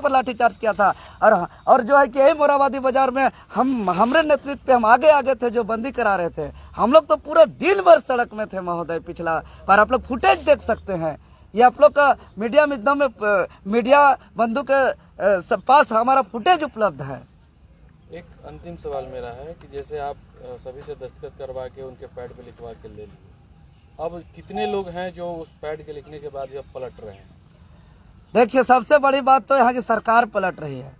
पर लाठीचार्ज किया था। और जो है कि यही मोराबादी बाजार में हमारे नेतृत्व पे हम आगे थे जो बंदी करा रहे थे। हम लोग तो पूरे दिन भर सड़क में थे महोदय। पिछला पर आप लोग फुटेज देख सकते हैं। ये आप लोग का मीडिया में एकदम मीडिया बंधु के पास हमारा फुटेज उपलब्ध है। एक अंतिम सवाल मेरा है कि जैसे आप सभी से दस्तखत करवा के उनके पैड पे लिखवा के ले लिए, अब कितने लोग हैं जो उस पैड के लिखने के बाद अब पलट रहे हैं? देखिए, सबसे बड़ी बात तो यहाँ की सरकार पलट रही है,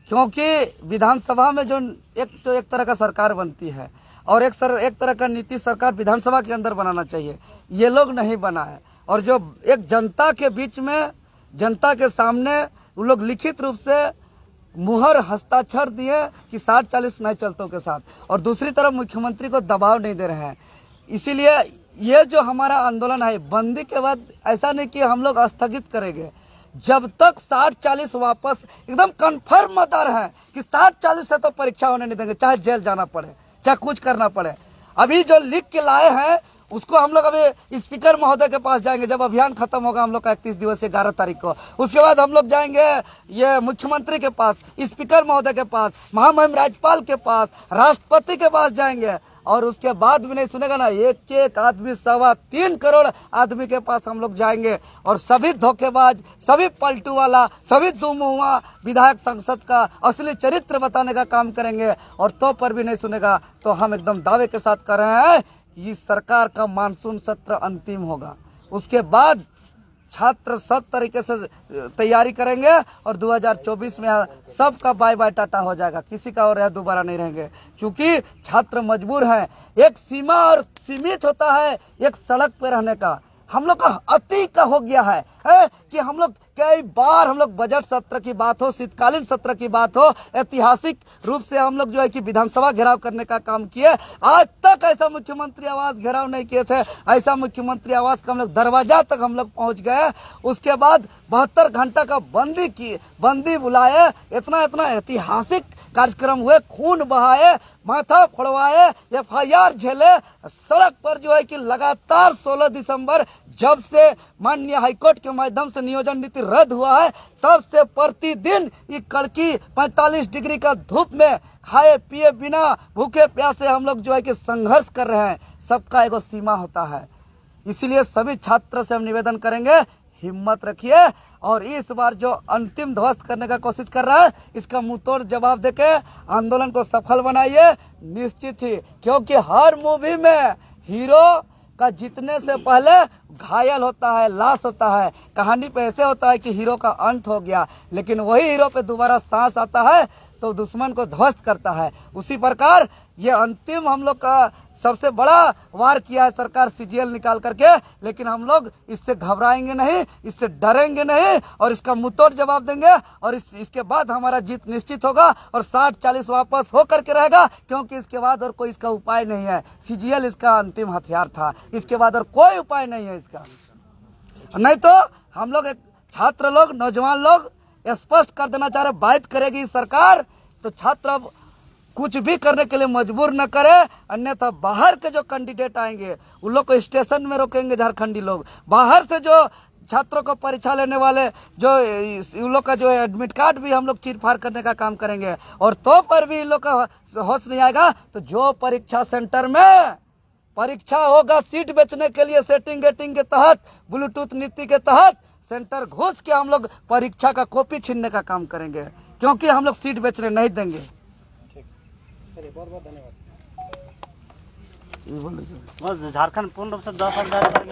क्योंकि विधानसभा में जो एक तरह का सरकार बनती है और एक तरह का नीति सरकार विधानसभा के अंदर बनाना चाहिए, ये लोग नहीं बना है। और जो एक जनता के बीच में, जनता के सामने वो लोग लिखित रूप से मुहर हस्ताक्षर दिए कि 60-40 नए चलतों के साथ, और दूसरी तरफ मुख्यमंत्री को दबाव नहीं दे रहे हैं। इसीलिए ये जो हमारा आंदोलन है, बंदी के बाद ऐसा नहीं कि हम लोग स्थगित करेंगे जब तक 60-40 वापस एकदम कन्फर्म मदार है कि 60-40 से तो परीक्षा होने नहीं देंगे, चाहे जेल जाना पड़े, चाहे कुछ करना पड़े। अभी जो लिख के लाए हैं उसको हम लोग अभी स्पीकर महोदय के पास जाएंगे जब अभियान खत्म होगा हम लोग का 31 दिवसीय 11 तारीख को। उसके बाद हम लोग जाएंगे ये मुख्यमंत्री के पास, स्पीकर महोदय के पास, महामहिम राज्यपाल के पास, राष्ट्रपति के पास जाएंगे। और उसके बाद भी नहीं सुनेगा ना, एक आदमी 3.25 करोड़ आदमी के पास हम लोग जाएंगे और सभी धोखेबाज, सभी पलटू वाला, सभी दुमुआ विधायक संसद का असली चरित्र बताने का काम करेंगे। और तो पर भी नहीं सुनेगा तो हम एकदम दावे के साथ कर रहे हैं इस सरकार का मानसून सत्र अंतिम होगा। उसके बाद छात्र सब तरीके से तैयारी करेंगे और 2024 में सबका बाय बाय टाटा हो जाएगा, किसी का और दोबारा नहीं रहेंगे। क्योंकि छात्र मजबूर हैं, एक सीमा और सीमित होता है एक सड़क पे रहने का। हम लोग का अति का हो गया है कि हम लोग कई बार हम लोग बजट सत्र की बात हो, शीतकालीन सत्र की बात हो, ऐतिहासिक रूप से हम लोग जो है कि विधानसभा घेराव करने का काम किए। आज तक ऐसा मुख्यमंत्री आवास घेराव नहीं किए थे। ऐसा मुख्यमंत्री आवास का हम लोग दरवाजा तक हम लोग पहुंच गए। उसके बाद 72 घंटा का बंदी बुलाए, इतना ऐतिहासिक कार्यक्रम हुए, खून बहाए, माथा फोड़वाए, FIR झेले। सड़क पर जो है कि लगातार 16 दिसंबर जब से माननीय हाईकोर्ट के माध्यम से नियोजन नीति रद्द हुआ है तब से प्रतिदिन ये कड़की 45 डिग्री का धूप में खाए पिए बिना भूखे प्यासे हम लोग जो है कि संघर्ष कर रहे हैं। सबका एगो सीमा होता है। इसलिए सभी छात्रों से हम निवेदन करेंगे, हिम्मत रखिए और इस बार जो अंतिम ध्वस्त करने का कोशिश कर रहा है इसका मुंहतोड़ जवाब देके आंदोलन को सफल बनाइए। निश्चित ही, क्योंकि हर मूवी में हीरो का जीतने से पहले घायल होता है, लाश होता है। कहानी पे ऐसे होता है कि हीरो का अंत हो गया, लेकिन वही हीरो पे दोबारा सांस आता है तो दुश्मन को ध्वस्त करता है। उसी प्रकार ये अंतिम हम लोग का सबसे बड़ा वार किया है सरकार CGL निकाल करके, लेकिन हम लोग इससे घबराएंगे नहीं, इससे डरेंगे नहीं और इसका मुंहतोड़ जवाब देंगे। और इसके बाद हमारा जीत निश्चित होगा और 60-40 वापस हो करके रहेगा, क्योंकि इसके बाद और कोई इसका उपाय नहीं है। CGL इसका अंतिम हथियार था, इसके बाद और कोई उपाय नहीं है इसका। नहीं तो हम लोग छात्र लोग, नौजवान लोग स्पष्ट कर देना चाह रहे, बात करेगी सरकार तो छात्र अब कुछ भी करने के लिए मजबूर न करे, अन्यथा बाहर के जो कैंडिडेट आएंगे उन लोग को स्टेशन में रोकेंगे। झारखंडी लोग बाहर से जो छात्रों को परीक्षा लेने वाले जो उन लोग का जो एडमिट कार्ड भी हम लोग चीर-फाड़ करने का काम करेंगे। और तो पर भी इन लोग का होश नहीं आएगा तो जो परीक्षा सेंटर में परीक्षा होगा सीट बेचने के लिए सेटिंग गेटिंग के तहत, ब्लूटूथ नीति के तहत सेंटर घुस के हम लोग परीक्षा का कॉपी छीनने का काम करेंगे, क्योंकि हम लोग सीट बेचने नहीं देंगे। चलिए, बहुत बहुत धन्यवाद। झारखंड पूर्ण रूप से 10 हजार